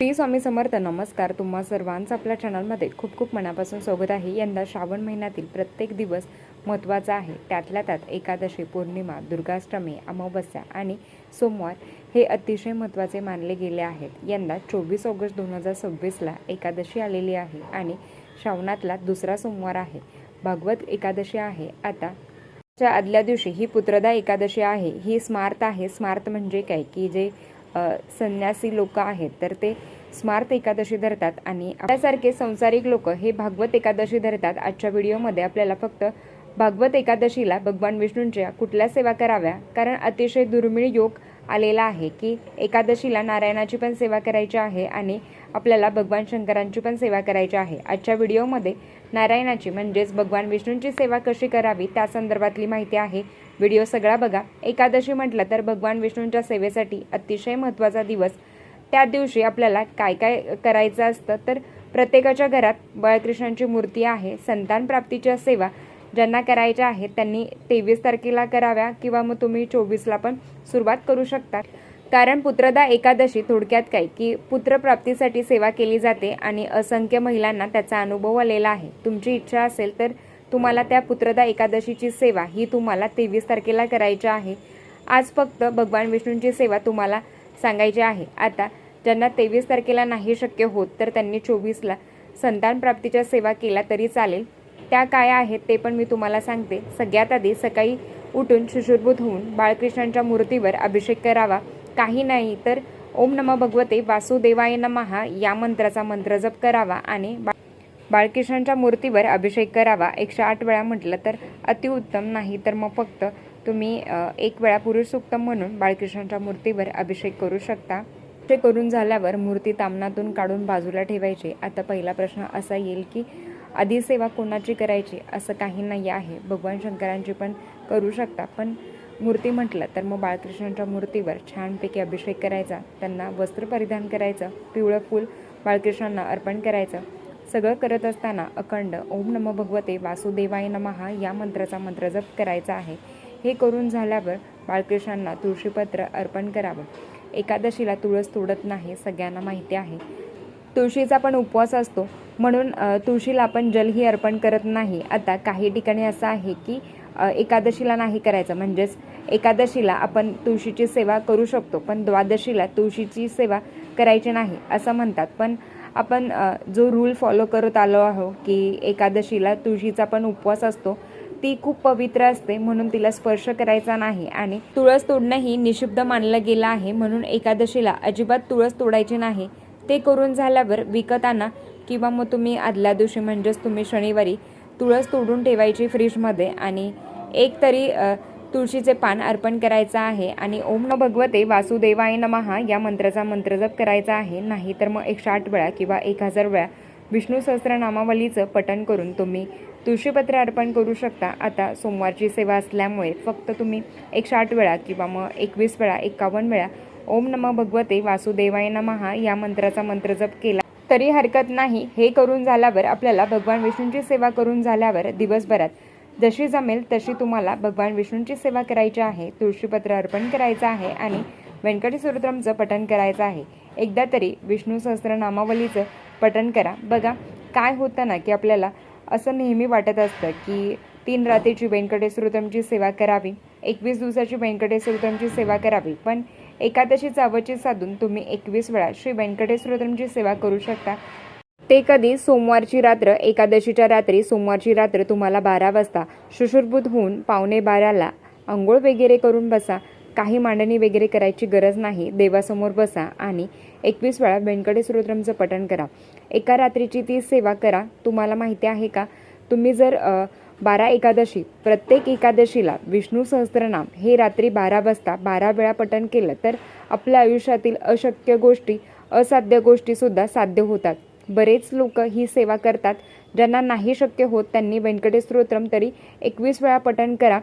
श्री स्वामी समर्थ. नमस्कार. तुम्हा सर्वांचं आपल्या चॅनलमध्ये खूप खूप मनापासून स्वागत आहे. यंदा श्रावण महिन्यातील प्रत्येक दिवस महत्त्वाचा आहे. त्यातल्या त्यात एकादशी, पौर्णिमा, दुर्गाष्टमी, अमावस्या आणि सोमवार हे अतिशय महत्त्वाचे मानले गेले आहेत. यंदा 24 ऑगस्ट 2026ला एकादशी आलेली आहे आणि श्रावणातला दुसरा सोमवार आहे. भागवत एकादशी आहे. आता आदल्या दिवशी ही पुत्रदा एकादशी आहे. ही स्मार्त आहे. स्मार्त म्हणजे काय की जे संन्यासी लोक आहेत तर ते स्मार्त एकादशी धरतात आणि आपल्यासारखे संसारिक लोक हे भागवत एकादशी धरतात. आजच्या व्हिडिओमध्ये आपल्याला फक्त भागवत एकादशीला भगवान विष्णूंच्या कुठल्या सेवा कराव्या, कारण अतिशय दुर्मिळ योग आलेला आहे की एकादशीला नारायणाची पण सेवा करायची आहे आणि आपल्याला भगवान शंकरांची पण सेवा करायची आहे. आजच्या व्हिडिओमध्ये नारायणाची म्हणजेच भगवान विष्णूंची सेवा कशी करावी त्या संदर्भातली माहिती आहे. व्हिडिओ सगळा बघा. एकादशी म्हटलं तर भगवान विष्णूंच्या सेवेसाठी अतिशय महत्त्वाचा दिवस. त्या दिवशी आपल्याला काय काय करायचं असतं तर प्रत्येकाच्या घरात बाळकृष्णांची मूर्ती आहे. संतान प्राप्तीच्या सेवा ज्यांना करायच्या आहेत त्यांनी 23 तारखेला कराव्या किंवा मग तुम्ही 24ला पण सुरुवात करू शकता. कारण पुत्रदा एकादशी थोडक्यात काय की पुत्रप्राप्तीसाठी सेवा केली जाते आणि असंख्य महिलांना त्याचा अनुभव आलेला आहे. तुमची इच्छा असेल तर तुम्हाला त्या पुत्रदा एकादशीची सेवा ही तुम्हाला 23 तारखेला करायची आहे. आज फक्त भगवान विष्णूंची सेवा तुम्हाला सांगायची आहे. आता ज्यांना 23 तारखेला नाही शक्य होत तर त्यांनी 24ला संतान प्राप्तीच्या सेवा केल्या तरी चालेल. त्या काय आहेत ते पण मी तुम्हाला सांगते. सगळ्यात आधी सकाळी उठून शुचिर्भूत होऊन बाळकृष्णांच्या मूर्तीवर अभिषेक करावा. काही नाही तर ओम नमः भगवते वासुदेवाय नमः या मंत्राचा मंत्रजप करावा आणि बाळकृष्णांच्या मूर्तीवर अभिषेक करावा. 108 वेळा म्हटलं तर अतिउत्तम, नाही तर मग फक्त तुम्ही एक वेळा पुरुष सूक्तम म्हणून बाळकृष्णांच्या मूर्तीवर अभिषेक करू शकता. ते करून झाल्यावर मूर्ती तामणातून काढून बाजूला ठेवायची. आता पहिला प्रश्न असा येईल की आधी सेवा कोणाची करायची, असं काही नाही आहे. भगवान शंकरांची पण करू शकता, पण मूर्ती म्हटलं तर मग बाळकृष्णांच्या मूर्तीवर छानपैकी अभिषेक करायचा. त्यांना वस्त्र परिधान करायचं, पिवळं फूल बाळकृष्णांना अर्पण करायचं. सगळं करत असताना अखंड ओम नमः भगवते वासुदेवाय नमः या मंत्राचा मंत्रजप करायचा आहे. हे करून झाल्यावर बाळकृष्णांना तुळशीपत्र अर्पण करावं. एकादशीला तुळस तोडत नाही, सगळ्यांना माहिती आहे. तुळशीचा पण उपवास असतो म्हणून तुळशीला आपण जलही अर्पण करत नाही. आता काही ठिकाणी असं आहे की एकादशीला नाही करायचं, म्हणजेच एकादशीला आपण तुळशीची सेवा करू शकतो पण द्वादशीला तुळशीची सेवा करायची नाही असं म्हणतात. पण आपण जो रूल फॉलो करत आलो आहोत की एकादशीला तुळशीचा पण उपवास असतो, ती खूप पवित्र असते म्हणून तिला स्पर्श करायचा नाही आणि तुळस तोडणं ही निषिद्ध मानलं गेलं आहे. म्हणून एकादशीला अजिबात तुळस तोडायची नाही. ते करून झाल्यावर विकत आणा किंवा मग तुम्ही आदल्या दिवशी म्हणजेच तुम्ही शनिवारी तुळस तोडून ठेवायची फ्रीजमध्ये आणि एक तरी तुळशीचे पान अर्पण करायचं आहे आणि ओम नमः भगवते वासुदेवाय नमः या मंत्राचा मंत्रजप करायचा आहे. नाही तर मग 108 वेळा किंवा 1000 वेळा विष्णू सहस्त्रनामावलीचं पठण करून तुम्ही तुळशीपत्र अर्पण करू शकता. आता सोमवारची सेवा असल्यामुळे फक्त तुम्ही 108 वेळा किंवा मग 21 वेळा 51 वेळा ओम नमः भगवते वासुदेवाय नमः या मंत्राचा मंत्रजप केला तरी हरकत नाही. हे करून झाल्यावर आपल्याला भगवान विष्णूंची सेवा करून झाल्यावर दिवसभरात जशी जमेल तशी तुम्हाला भगवान विष्णूंची सेवा करायची आहे. तुळशीपत्र अर्पण करायचं आहे आणि व्यंकटेश्वर स्तोत्रमचं पठण करायचं आहे. एकदा तरी विष्णू सहस्त्रनामावलीचं पठण करा. बघा काय होतं ना की आपल्याला असं नेहमी वाटत असतं की 3 रात्रीची व्यंकटेश्वर स्तोत्रमची सेवा करावी, 21 दिवसाची व्यंकटेश्वर स्तोत्रमची सेवा करावी, पण एकादशीचा अवचित साधून तुम्ही 21 वेळा श्री व्यंकटेश्वर स्तोत्रमची सेवा करू शकता. ते कधी? सोमवारची रात्र, एकादशीच्या रात्री सोमवारची रात्र तुम्हाला 12 वाजता शुचिर्भूत होऊन 11:15ला अंघोळ वगैरे करून बसा. काही मांडणी वगैरे करायची गरज नाही. देवासमोर बसा आणि 21 वेळा व्यंकटेश्वर स्तोत्रमचं पठण करा. एका रात्रीची ती सेवा करा. तुम्हाला माहिती आहे का, तुम्ही जर 12 एकादशी प्रत्येक एकादशीला विष्णू सहस्त्रनाम हे रात्री 12 वाजता 12 वेळा पठण केलं तर आपल्या आयुष्यातील अशक्य गोष्टी, असाध्य गोष्टीसुद्धा साध्य होतात. बरेच लोक ही सेवा करतात. ज्यांना नाही शक्य होत त्यांनी व्यंकटेश्वर स्तोत्रम तरी 21 वेळा पठण करा.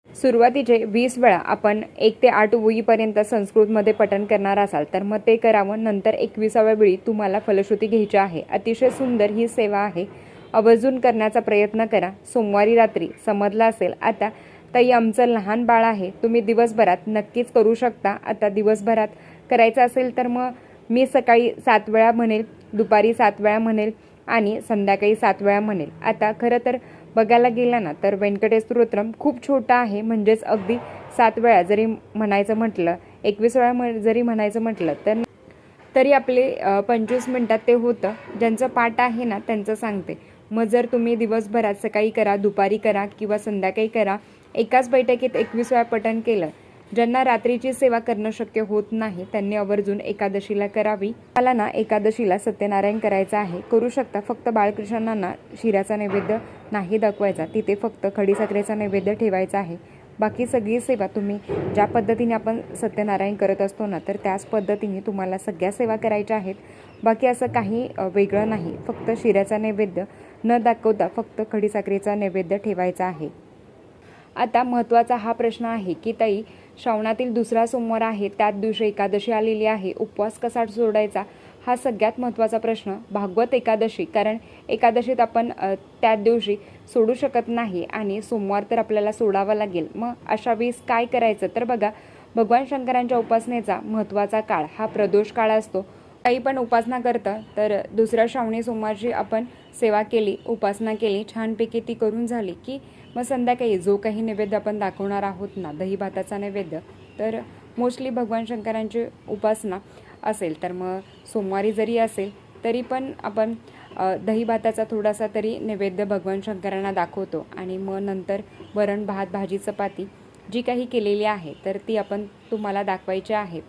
सुरुवातीचे 20 वेळा आपण 1 ते 8 ओळीपर्यंत संस्कृतमध्ये पठण करणार असाल तर मग ते करावं. नंतर 21व्या वेळी तुम्हाला फलश्रुती घ्यायची आहे. अतिशय सुंदर ही सेवा आहे. आवर्जून करण्याचा प्रयत्न करा. सोमवारी रात्री समजलं असेल. आता ताई आमचं लहान बाळ आहे, तुम्ही दिवसभरात नक्कीच करू शकता. आता दिवसभरात करायचं असेल तर मग मी सकाळी 7 वेळा म्हणेल, दुपारी 7 वेळा म्हणेल आणि संध्याकाळी 7 वेळा म्हणेल. आता खरं तर बघायला गेलं ना तर व्यंकटेश स्तोत्रम खूप छोटा आहे, म्हणजेच अगदी 7 वेळा जरी म्हणायचं म्हटलं, 21 वेळा जरी म्हणायचं म्हटलं तरी आपले 25 मिनिटात ते होतं. ज्यांचं पाठ आहे ना त्यांचं सांगते. मग जर तुम्ही दिवसभरात सकाळी करा, दुपारी करा किंवा संध्याकाळी करा, एकाच बैठकीत 21 वेळा पठण केलं. ज्यांना रात्रीची सेवा करणं शक्य होत नाही त्यांनी आवर्जून एकादशीला करावी. मला ना एकादशीला सत्यनारायण करायचं आहे, करू शकता. फक्त बाळकृष्णांना शिऱ्याचा नैवेद्य नाही दाखवायचा, तिथे फक्त खडीसाखरेचा नैवेद्य ठेवायचा आहे. बाकी सगळी सेवा तुम्ही ज्या पद्धतीने आपण सत्यनारायण करत असतो ना तर त्याच पद्धतीने तुम्हाला सगळ्या सेवा करायच्या आहेत. बाकी असं काही वेगळं नाही. फक्त शिऱ्याचा नैवेद्य न दाखवता फक्त खडीसाखरेचा नैवेद्य ठेवायचा आहे. आता महत्त्वाचा हा प्रश्न आहे की ताई, श्रावणातील दुसरा सोमवार आहे, त्याच दिवशी एकादशी आलेली आहे, उपवास कसा सोडायचा? हा सगळ्यात महत्त्वाचा प्रश्न. भागवत एकादशी, कारण एकादशीत आपण त्याच दिवशी सोडू शकत नाही आणि सोमवार तर आपल्याला सोडावा लागेल. मग अशा वेळेस काय करायचं? तर बघा, भगवान शंकरांच्या उपासनेचा महत्त्वाचा काळ हा प्रदोष काळ असतो. काही पण उपासना करतं तर दुसऱ्या श्रावणी सोमवारची आपण सेवा केली, उपासना केली, छानपैकी ती करून झाली की मग संध्याकाळी जो काही नैवेद्य आपण दाखवणार आहोत ना, दही भाताचा नैवेद्य, तर मोस्टली भगवान शंकरांची उपासना असेल तर मग सोमवारी जरी असेल तरी पण आपण दही भाताचा थोडासा तरी नैवेद्य भगवान शंकरांना दाखवतो आणि मग नंतर वरण भात भाजी चपाती जी काही केलेली आहे तर ती आपण तुम्हाला दाखवायची आहे.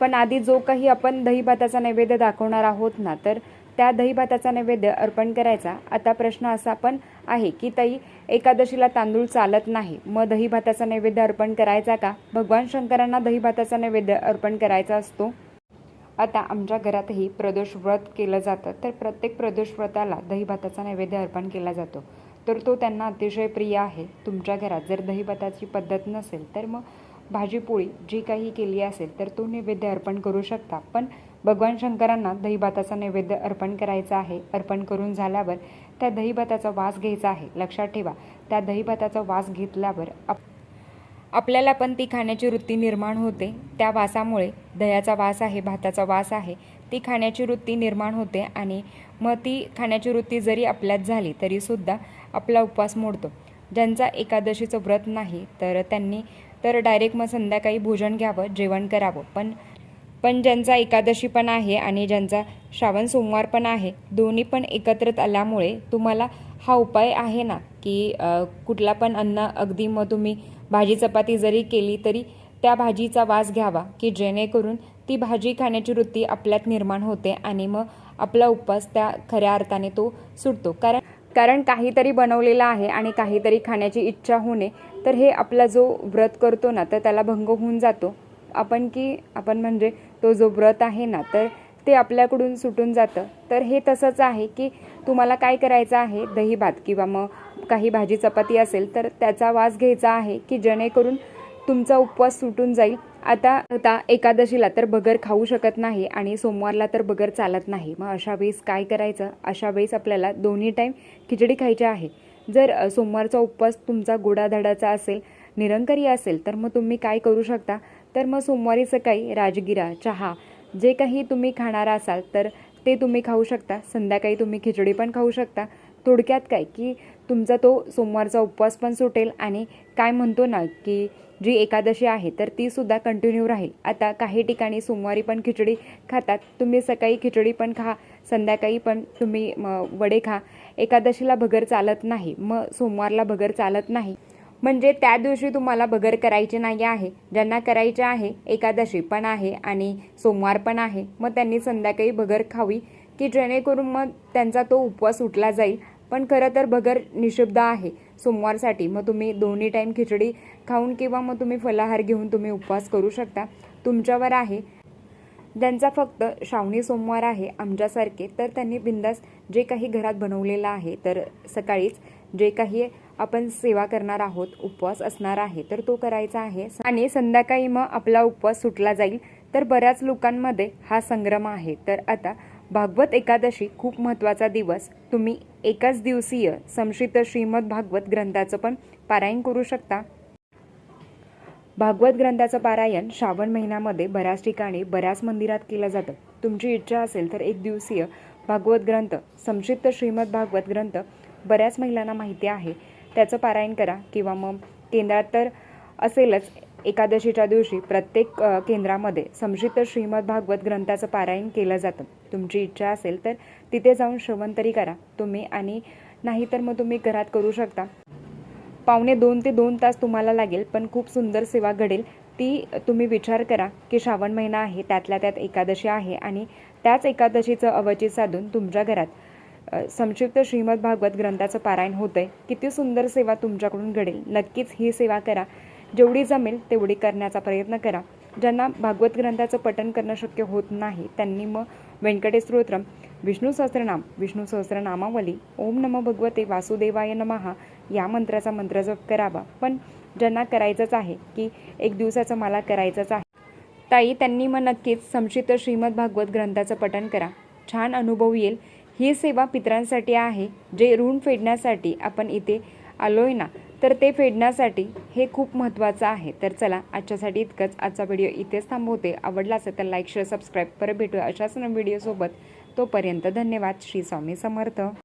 पण आधी जो काही आपण दही भाताचा नैवेद्य दाखवणार आहोत ना तर त्या दही भाताचा नैवेद्य अर्पण करायचा. आता प्रश्न असा पण आहे की ताई, एकादशीला तांदूळ चालत नाही, मग दही भाताचा नैवेद्य अर्पण करायचा का? भगवान शंकरांना दही भाताचा नैवेद्य अर्पण करायचा असतो. आता आमच्या घरातही प्रदोष व्रत केलं जातं, तर प्रत्येक प्रदोष व्रताला दही भाताचा नैवेद्य अर्पण केला जातो, तर तो त्यांना अतिशय प्रिय आहे. तुमच्या घरात जर दही भाताची पद्धत नसेल तर मग भाजी पोळी जी काही केली असेल तर तो नैवेद्य अर्पण करू शकता. पण भगवान शंकरांना दही भाताचा नैवेद्य अर्पण करायचा आहे. अर्पण करून झाल्यावर त्या दही भाताचा वास घ्यायचा आहे. लक्षात ठेवा, त्या दही भाताचा वास घेतल्यावर आपल्याला पण ती खाण्याची वृत्ती निर्माण होते. त्या वासामुळे, दह्याचा वास आहे, भाताचा वास आहे, ती खाण्याची वृत्ती निर्माण होते आणि मग ती खाण्याची वृत्ती जरी आपल्यात झाली तरीसुद्धा आपला उपवास मोडतो. ज्यांचा एकादशीचं व्रत नाही तर त्यांनी तर डायरेक्ट मग संध्याकाळी भोजन घ्यावं, जेवण करावं. पण ज्यांचा एकादशी पण आहे आणि ज्यांचा श्रावण सोमवार पण आहे, दोन्ही पण एकत्रित आल्यामुळे तुम्हाला हा उपाय आहे ना की कुठला पण अन्न, अगदी मग तुम्ही भाजी चपाती जरी केली तरी त्या भाजीचा वास घ्यावा की जेणेकरून ती भाजी खाण्याची वृत्ती आपल्यात निर्माण होते आणि मग आपला उपवास त्या खऱ्या अर्थाने तो सुटतो. कारण काहीतरी बनवलेलं आहे आणि काहीतरी खाण्याची इच्छा होणे, तर हे आपला जो व्रत करतो ना तर त्याला भंग होऊन जातो. आपण म्हणजे तो जो व्रत आहे ना तर ते आपल्याकडून सुटून जातं. तर हे तसंच आहे की तुम्हाला काय करायचं आहे, दही भात किंवा मग काही भाजी चपाती असेल तर त्याचा वास घ्यायचा आहे की जेणेकरून तुमचा उपवास सुटून जाईल. आता एकादशीला तर बगर खाऊ शकत नाही आणि सोमवारला तर बगर चालत नाही. मग अशा वेळेस काय करायचं? अशा वेळेस आपल्याला दोन्ही टाईम खिचडी खायची आहे. जर सोमवारचा उपवास तुमचा गोडाधडाचा असेल, निरंकारी असेल, तर मग तुम्ही काय करू शकता? तर मग सोमवारी सकाळी राजगिरा, चहा जे काही तुम्ही खाणार असाल तर ते तुम्ही खाऊ शकता. संध्याकाळी तुम्ही खिचडी पण खाऊ शकता. थोडक्यात काय की तुमचा तो सोमवारचा उपवास पण सुटेल आणि काय म्हणतो ना की जी एकादशी आहे तर ती सुद्धा कंटिन्यू राहील. आता काही ठिकाणी सोमवारी पण खिचडी खातात, तुम्ही सकाळी खिचडी पण खा, संध्याकाळी पण तुम्ही वडे खा. एकादशीला भगर चालत नाही, मग सोमवारला भगर चालत नाही, म्हणजे त्या दिवशी तुम्हाला भगर करायची नाही आहे. ज्यांना करायचे आहे, एकादशी पण आहे आणि सोमवार पण आहे, मग त्यांनी संध्याकाळी भगर खावी की जेणेकरून मग त्यांचा तो उपवास सुटला जाईल. पण खरं तर भगर निषिद्ध आहे सोमवारसाठी. मग तुम्ही दोन्ही टाईम खिचडी खाऊन किंवा मग तुम्ही फलाहार घेऊन तुम्ही उपवास करू शकता, तुमच्यावर आहे. ज्यांचा फक्त श्रावणी सोमवार आहे आमच्यासारखे, तर त्यांनी बिंदास जे काही घरात बनवलेलं आहे, तर सकाळीच जे काही आपण सेवा करणार आहोत, उपवास असणार आहे, तर तो करायचा आहे आणि संध्याकाळी मग आपला उपवास सुटला जाईल. तर बऱ्याच लोकांमध्ये हा संग्रम आहे. तर आता भागवत एकादशी खूप महत्त्वाचा दिवस. तुम्ही एकाच दिवसीय संक्षिप्त श्रीमद भागवत ग्रंथाचं पण पारायण करू शकता. भागवत ग्रंथाचं पारायण श्रावण महिन्यामध्ये बऱ्याच ठिकाणी बऱ्याच मंदिरात केलं जातं. तुमची इच्छा असेल तर एक दिवसीय भागवत ग्रंथ, संक्षिप्त श्रीमद भागवत ग्रंथ बऱ्याच महिलांना माहिती आहे त्याचं पारायण करा, किंवा मग केंद्रात तर असेलच एकादशीच्या दिवशी प्रत्येक केंद्रामध्ये संक्षिप्त श्रीमद भागवत ग्रंथाचं पारायण केलं जातं. तुमची इच्छा असेल तर तिथे जाऊन श्रवण तरी करा तुम्ही, आणि नाही तर मग तुम्ही घरात करू शकता. पावणे 2 ते 2 तास तुम्हाला लागेल, पण खूप सुंदर सेवा घडेल. ती तुम्ही विचार करा की श्रावण महिना आहे, त्यातल्या त्यात एकादशी आहे, आणि त्याच एकादशीचं अवचित साधून तुमच्या घरात संक्षिप्त श्रीमद भागवत ग्रंथाचं पारायण होतंय. किती सुंदर सेवा तुमच्याकडून घडेल. नक्कीच ही सेवा करा. जेवढी जमेल तेवढी करण्याचा प्रयत्न करा. ज्यांना भागवत ग्रंथाचं पठण करणं शक्य होत नाही त्यांनी मग व्यंकटेश स्तोत्रम, विष्णू सहस्रनामावली, ओम नमो भगवते वासुदेवाय नमः या मंत्राचा मंत्र जप करावा. पण ज्यांना करायचंच आहे की एक दिवसाचं मला करायचंच आहे ताई, त्यांनी मग नक्कीच संक्षिप्त श्रीमद भागवत ग्रंथाचं पठण करा. छान अनुभव येईल. ही सेवा पितरांसाठी आहे, जे ऋण फेडण्यासाठी आपण इथे आलोय ना, तर ते फेडण्यासाठी हे खूप महत्त्वाचं आहे. तर चला, आजच्यासाठी इतकंच. आजचा व्हिडिओ इथेच थांबवते. आवडला असेल तर लाईक, शेअर, सबस्क्राईब. परत भेटूया अशाच नवीन व्हिडिओसोबत. तोपर्यंत धन्यवाद. श्री स्वामी समर्थ.